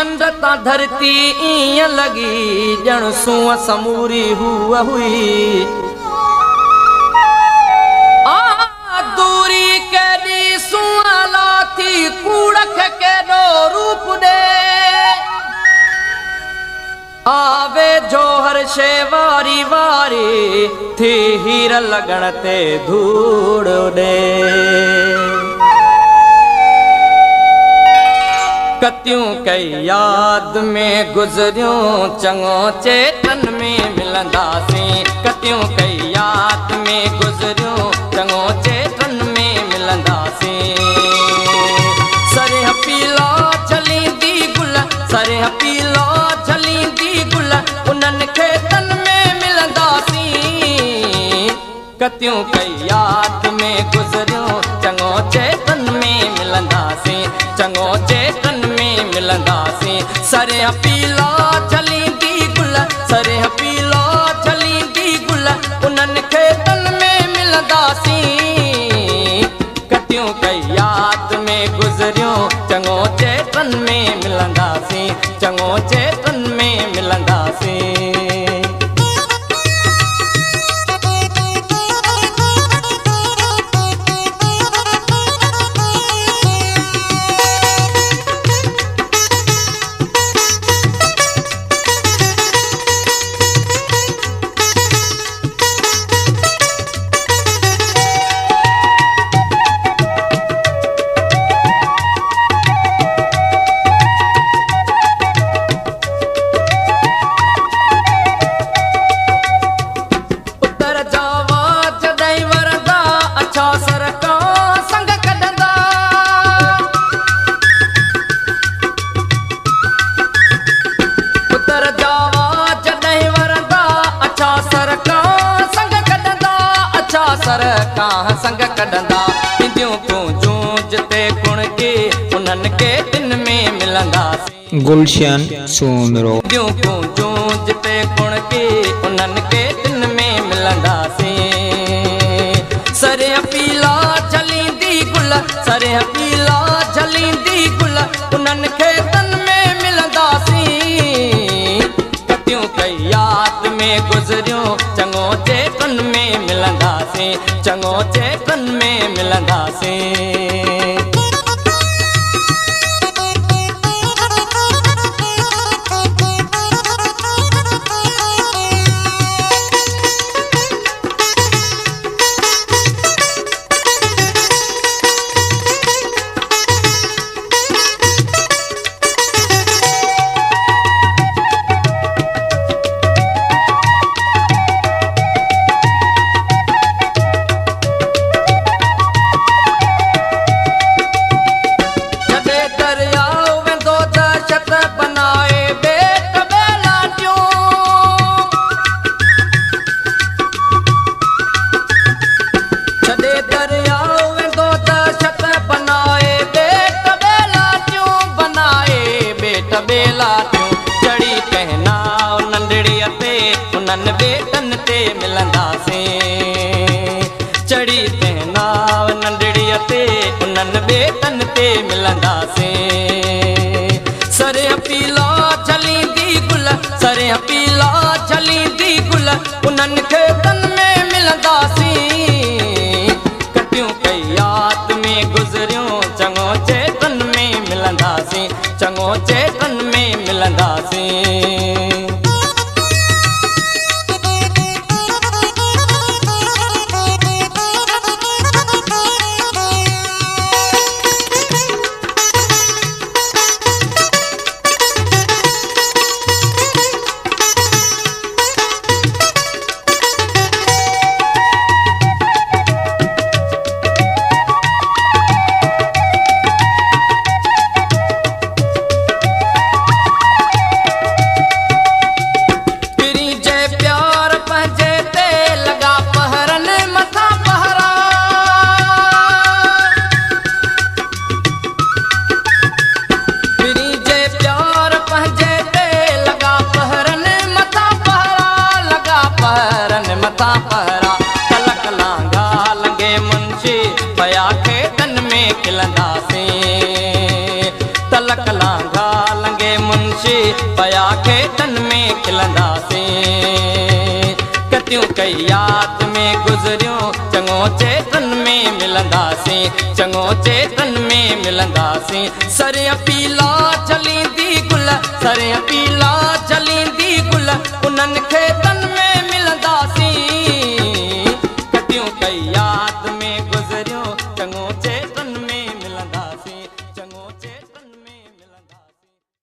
चंद ता धरती ईअं लगी ॼण सूंह समूरी हुआ हुई। दूरी केॾी सूंह लाथी कूड़ख केॾो रूप ॾे। आवे जोहर शे वारी वारी थी हीर लगण ते धूड़ उॾे। कतियूं कई याद में गुज़रियूं चङो चेतन में मिलंदासीं। कतियूं कई याद में गुज़रियूं चङो चेतन में मिलंदासीं। सरिह पीला झलींदी गुल सरिह पीला झलींदी गुल उन्हनि खेतन में मिलंदासीं। कतियूं कई याद में गुज़रियूं चङो चेतन में मिलंदासीं। चङो चेतन में मिलंदासीं। सरिह पीला झलींदी गुल सरिह पीला झलींदी गुल उन्हनि खेतन में मिलंदासीं। कतियूं कई याद में गुज़रियूं चङो चेतन में मिलंदासीं। चङो चेतन में मिलंदासीं। सरकां संग कढंदा इंदियूं पूंजूं ते कुण के उन्हनि के दिन में मिलंदासीं। गुलशन सोनरो इंदियूं पूंजूं ते कुण के उन्हनि के दिन में मिलंदासीं। सरिह पीला झलींदी गुल सरिह पीला झलींदी गुल उन्हनि खेतन में मिलंदासीं। कतियूं कई याद में गुज़रियूं चङो चेतन में मिलंदासीं। चङो चेतन में मिलंदासीं। चढ़ी कहनाव नंढड़ीअ ते उन्हनि बेटन ते मिलंदासीं। चढ़ी कहनाव नंढड़ीअ ते उन्हनि बेटन ते मिलंदासीं। सरिह पीला झलींदी गुल सरिह पीला झलींदी गुल उन्हनि खेतन में मिलंदासीं। कतियूं कई याद में गुज़रियूं चङो चेतन में मिलंदासीं। चङो चेतन में मिलंदासीं। तलक लांघा लंगे मुन ख़ुशी पया खेतन में खिलंदासीं कतियूं कई याद में गुज़रियूं चङो चेतन में मिलंदासीं चङो चेतन में मिलंदासीं सरिया पीला जलींदी गुल सरिया पीला जलींदी गुल उन्हनि खेतन में